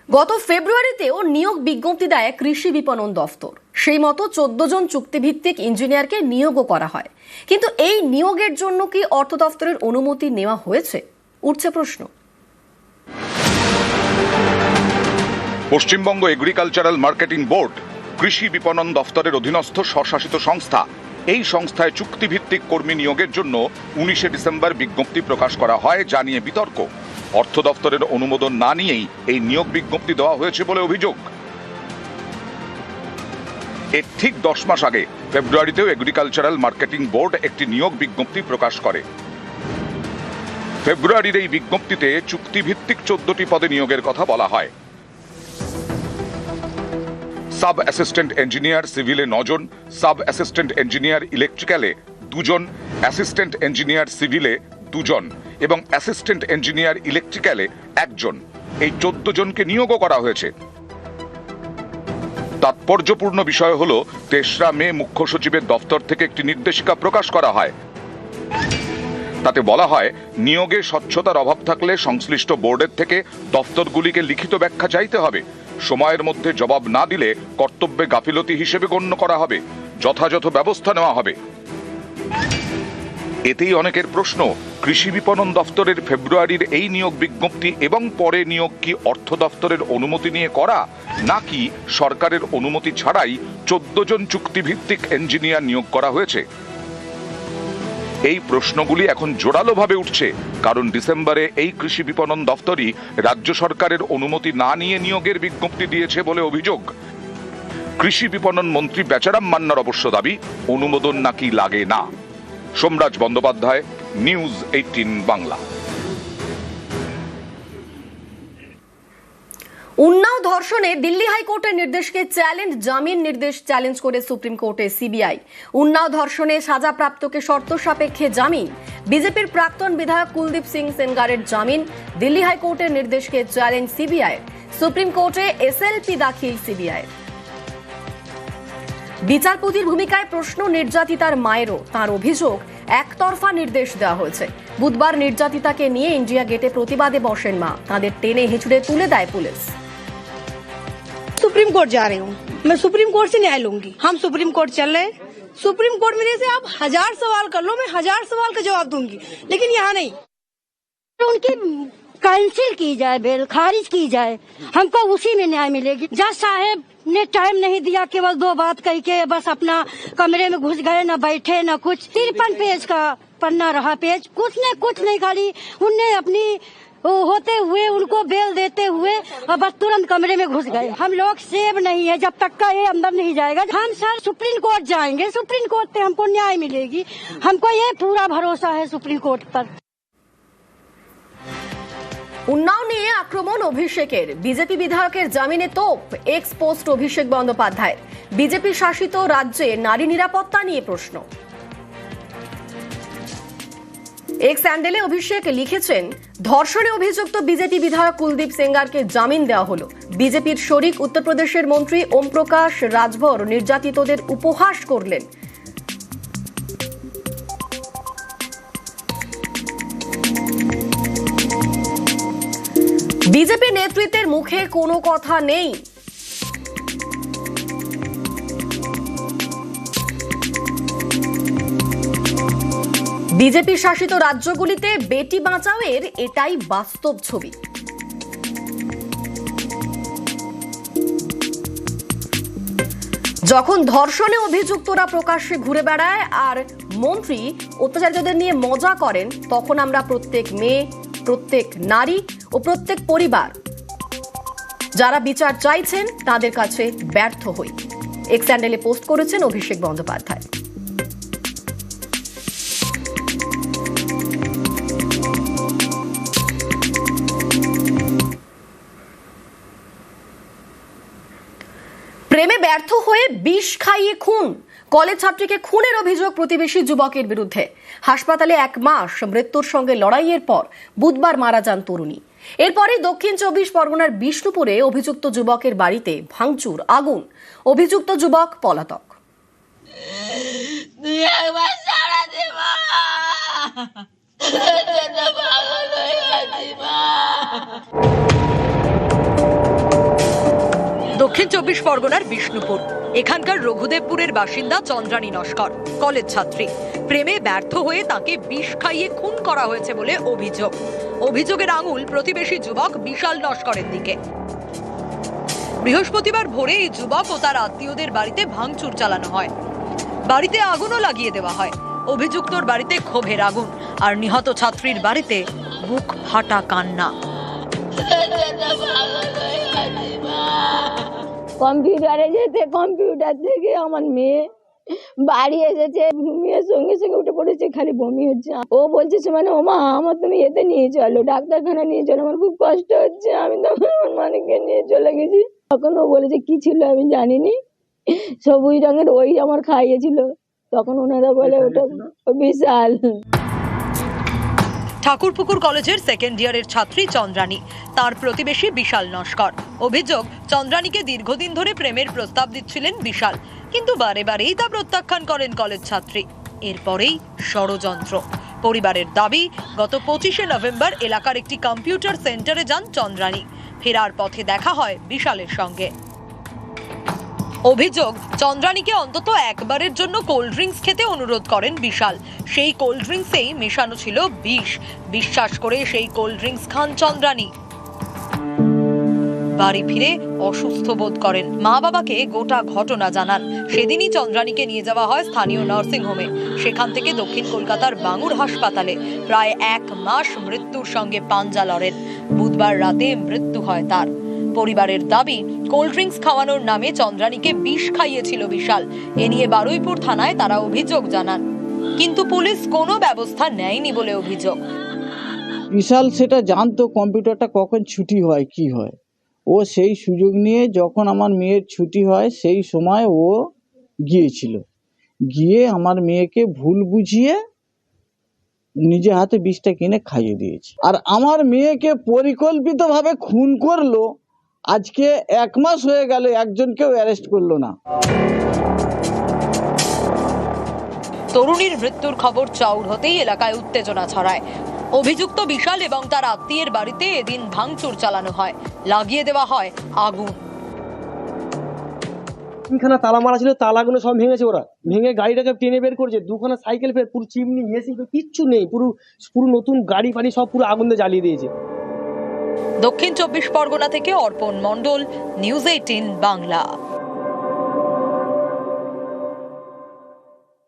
গত ফেব্রুয়ারিতেও নিয়োগ বিজ্ঞপ্তি দেয় কৃষি বিপণন দফতর। সেই মতো 14 জন চুক্তিভিত্তিক ইঞ্জিনিয়ারকে নিয়োগও করা হয়। কিন্তু এই নিয়োগের জন্য কি অর্থ দফতরের অনুমতি নেওয়া হয়েছে, উঠছে প্রশ্ন। পশ্চিমবঙ্গ এগ্রিকালচারাল মার্কেটিং বোর্ড কৃষি বিপণন দফতরের অধীনস্থ স্বশাসিত সংস্থা। এই সংস্থায় চুক্তিভিত্তিক কর্মী নিয়োগের জন্য 19 ডিসেম্বর বিজ্ঞপ্তি প্রকাশ করা হয়, যা নিয়ে বিতর্ক। অর্থ দফতরের অনুমোদন না নিয়েই এই নিয়োগ বিজ্ঞপ্তি দেওয়া হয়েছে বলে অভিযোগ। এর ঠিক 10 মাস আগে ফেব্রুয়ারিতেও এগ্রিকালচারাল মার্কেটিং বোর্ড একটি নিয়োগ বিজ্ঞপ্তি প্রকাশ করে। ফেব্রুয়ারির এই বিজ্ঞপ্তিতে চুক্তিভিত্তিক 14টি পদে নিয়োগের কথা বলা হয়। সাব অ্যাসিস্ট্যান্ট ইঞ্জিনিয়ার সিভিলে 9 জন, সাব অ্যাসিস্ট্যান্ট ইঞ্জিনিয়ার ইলেকট্রিক্যালে 2 জন, অ্যাসিস্ট্যান্ট ইঞ্জিনিয়ার সিভিলে 2 জন এবং অ্যাসিস্ট্যান্ট ইঞ্জিনিয়ার ইলেকট্রিক্যালে 1 জন। এই 14 জনকে নিয়োগও করা হয়েছে। তাৎপর্যপূর্ণ বিষয় হলো 3রা মে মুখ্য সচিবের দফতর থেকে একটি নির্দেশিকা প্রকাশ করা হয়। তাতে বলা হয়, নিয়োগে স্বচ্ছতার অভাব থাকলে সংশ্লিষ্ট বোর্ডের থেকে দফতরগুলিকে লিখিত ব্যাখ্যা চাইতে হবে। সময়ের মধ্যে জবাব না দিলে কর্তব্যে গাফিলতি হিসেবে গণ্য করা হবে, যথাযথ ব্যবস্থা নেওয়া হবে। এতেই অনেকের প্রশ্ন, কৃষি বিপণন দফতরের ফেব্রুয়ারির এই নিয়োগ বিজ্ঞপ্তি এবং পরে নিয়োগ কি অর্থ দফতরের অনুমতি নিয়ে করা, নাকি সরকারের অনুমতি ছাড়াই 14 জন চুক্তিভিত্তিক ইঞ্জিনিয়ার নিয়োগ করা হয়েছে? এই প্রশ্নগুলি এখন জোরালোভাবে উঠছে, কারণ ডিসেম্বরে এই কৃষি বিপণন দফতরই রাজ্য সরকারের অনুমতি না নিয়ে নিয়োগের বিজ্ঞপ্তি দিয়েছে বলে অভিযোগ। কৃষি বিপণন মন্ত্রী বেচারাম মান্নার অবশ্য দাবি, অনুমোদন নাকি লাগে না। সোমরাজ বন্দ্যোপাধ্যায়, নিউজ 18 বাংলা। উন্নাও ধর্ষণে দিল্লি হাইকোর্টের নির্দেশকে জামিন নির্দেশ চ্যালেঞ্জ করে সুপ্রিম কোর্টে সিবিআই। উন্নাও ধর্ষণে সাজাপ্রাপ্তকে শর্ত সাপেক্ষে জামিন। বিজেপির প্রাক্তন বিধায়ক কুলদীপ সিং সেনগারের জামিন। দিল্লি হাইকোর্টের নির্দেশকে চ্যালেঞ্জ সিবিআই। সুপ্রিম কোর্টে এসএলপি দাখিল সিবিআই। বিচারপতির ভূমিকায় প্রশ্ন নির্যাতিতার মায়েরও। তার অভিযোগ, একতরফা নির্দেশ দেওয়া হয়েছে। বুধবার নির্যাতিতাকে নিয়ে ইন্ডিয়া গেটে প্রতিবাদে বসেন মা। তাদের টেনে হিঁচড়ে তুলে দেয় পুলিশ। सुप्रीम कोर्ट जा रही हूँ, मैं सुप्रीम कोर्ट से न्याय लूंगी। हम सुप्रीम कोर्ट चल रहे हैं। सुप्रीम कोर्ट मेरे से आप 1000 सवाल कर लो, मैं 1000 सवाल का जवाब दूंगी, लेकिन यहाँ नहीं। उनकी कैंसिल की जाए, बेल खारिज की जाए, हमको उसी में न्याय मिलेगी। जज साहब ने टाइम नहीं दिया, केवल 2 बात कह के बस अपना कमरे में घुस गए, न बैठे न कुछ। 53 पेज का पन्ना रहा पेज, कुछ नहीं, खाली उनने अपनी होते हुए उनको बेल देते हुए और बस तुरंत कमरे में घुस गए। हम लोग सेव नहीं है जब तक का ये अंदर नहीं जाएगा। हम सर सुप्रीम कोर्ट जाएंगे, सुप्रीम कोर्ट से हमको न्याय मिलेगी। हमको ये पूरा भरोसा है सुप्रीम कोर्ट पर। উন্নাও নিয়ে আক্রমণ অভিষেকের। বিজেপি বিধায়কের জামিনে তোপ x post Abhishek Bandyopadhyay. BJP শাসিত রাজ্যে নারী নিরাপত্তা নিয়ে প্রশ্ন। এক স্যান্ডেলে অভিষেক লিখেছেন, ধর্ষণে অভিযুক্ত বিজেপি বিধায়ক কুলদীপ সেঙ্গারকে জামিন দেওয়া হলো। বিজেপির শরিক উত্তরপ্রদেশের মন্ত্রী ওম প্রকাশ রাজভর নির্যাতিতদের উপহাস করলেন। বিজেপি নেতৃত্বের মুখে কোনো কথা নেই। বিজেপি শাসিত রাজ্যগুলিতে বেটি বাঁচাও এর এটাই বাস্তব ছবি। যখন ধর্ষণে অভিযুক্তরা প্রকাশ্যে ঘুরে বেড়ায় আর মন্ত্রী অত্যাচারীদের নিয়ে মজা করেন, তখন আমরা প্রত্যেক মেয়ে, প্রত্যেক নারী ও প্রত্যেক পরিবার যারা বিচার চাইছেন তাদের কাছে ব্যর্থ হই। এক স্যান্ডেলে পোস্ট করেছেন অভিষেক বন্দ্যোপাধ্যায়। প্রেমে ব্যর্থ হয়ে বিষ খাইয়ে খুন। কলেজ ছাত্রীকে খুনের অভিযোগ প্রতিবেশী যুবকের বিরুদ্ধে। হাসপাতালে 1 মাস মৃত্যুর সঙ্গে লড়াইয়ের পর বুধবার মারা যান তরুণী। এরপরে দক্ষিণ 24 পরগনার বিষ্ণুপুরে অভিযুক্ত যুবকের বাড়িতে ভাঙচুর, আগুন। অভিযুক্ত যুবক পলাতক। দক্ষিণ 24 পরগনার বিষ্ণুপুর। এখানকার রঘুদেবপুরের বাসিন্দা চন্দ্রানী নস্কর, কলেজ ছাত্রী। প্রেমে ব্যর্থ হয়ে তাকে বিষ খাইয়ে খুন করা হয়েছে বলে অভিযোগ। অভিযোগের আঙুল প্রতিবেশী যুবক বিশাল নস্করের দিকে। বৃহস্পতিবার ভোরে এই যুবক ও তার আত্মীয়দের বাড়িতে ভাঙচুর চালানো হয়। বাড়িতে আগুনও লাগিয়ে দেওয়া হয়। অভিযুক্তর বাড়িতে ক্ষোভের আগুন, আর নিহত ছাত্রীর বাড়িতে বুক ফাটা কান্না। কম্পিউটারে যেতে, কম্পিউটার থেকে আমার মেয়ে বাড়ি এসেছে, ঘুমিয়ে সঙ্গে সঙ্গে উঠে পড়েছে, খালি বমি হচ্ছে। ও বলছে সে মানে, ও মা আমার তুমি এতে নিয়ে চলো, ডাক্তারখানা নিয়ে চলো, আমার খুব কষ্ট হচ্ছে। আমি তখন আমার মানিককে নিয়ে চলে গেছি। তখন ও বলেছে কি ছিল আমি জানিনি, সবুজ রঙের ওই আমার খাইয়েছিল। তখন ওনারা বলে ওটা বিশাল। ঠাকুরপুকুর কলেজের সেকেন্ড ইয়ারের ছাত্রী চন্দ্রানী, তার প্রতিবেশী বিশাল নস্কর। অভিযোগ, চন্দ্রানীকে দীর্ঘদিন ধরে প্রেমের প্রস্তাব দিচ্ছিলেন বিশাল, কিন্তু বারে বারেই তা প্রত্যাখ্যান করেন কলেজ ছাত্রী। এরপরেই ষড়যন্ত্র। পরিবারের দাবি, গত 25শে নভেম্বর এলাকার একটি কম্পিউটার সেন্টারে যান চন্দ্রানী। ফেরার পথে দেখা হয় বিশালের সঙ্গে। অভিযোগ, চন্দ্রানীকে অন্তত একবারের জন্য কোল্ড ড্রিঙ্কস খেতে অনুরোধ করেন বিশাল। সেই কোল্ড ড্রিঙ্কসেই মেশানো ছিল বিষ। বিশ্বাস করে সেই কোল্ড ড্রিঙ্কস খান চন্দ্রানী। বাড়ি ফিরে অসুস্থ বোধ করেন। মা বাবাকে গোটা ঘটনা জানান। সেদিনই চন্দ্রানীকে নিয়ে যাওয়া হয় স্থানীয় নার্সিং হোমে। সেখান থেকে দক্ষিণ কলকাতার বাঙুর হাসপাতালে প্রায় 1 মাস মৃত্যুর সঙ্গে পাঞ্জা লড়েন। বুধবার রাতে মৃত্যু হয় তার। পরিবারের দাবি, কোল্ড ড্রিঙ্কস খাওয়ানোর নামে চন্দ্রানীকে বিষ খাইয়েছিল বিশাল। এ নিয়ে বারুইপুর থানায় তারা অভিযোগ জানান, কিন্তু পুলিশ কোনো ব্যবস্থা নেয়নি বলে অভিযোগ। বিশাল সেটা জানতো কম্পিউটারটা কখন ছুটি হয় কি হয়। ও সেই সুযোগ নিয়ে যখন আমার মেয়ের ছুটি হয় সেই সময় ও গিয়েছিল, গিয়ে আমার মেয়েকে ভুল বুঝিয়ে নিজে হাতে বিষটা কিনে খাইয়ে দিয়েছে। আর আমার মেয়েকে পরিকল্পিতভাবে খুন করলো। আজকে 1 মাস হয়ে গেল, একজনকেও অ্যারেস্ট করলো না। তরুণীর মৃত্যুর খবর চাউর হতেই এলাকায় উত্তেজনা ছড়ায়। অভিযুক্ত বিশাল এবং তার আত্মীয়ের বাড়িতে এদিন ভাঙচুর চালানো হয়, লাগিয়ে দেওয়া হয় আগুন। তিনখানা তালা মারা ছিল, তালাগুলো সব ভেঙেছে ওরা, ভেঙে গাড়িটাকে টেনে বের করছে। 2খানা সাইকেল ফের পুরো চিমনি এসি কিচ্ছু নেই, পুরো নতুন গাড়ি ফাড়ি সব পুরো আগুন দিয়ে জ্বালিয়ে দিয়েছে। দক্ষিণ 24 পরগনা থেকে অর্পণ মণ্ডল, নিউজ 18 বাংলা।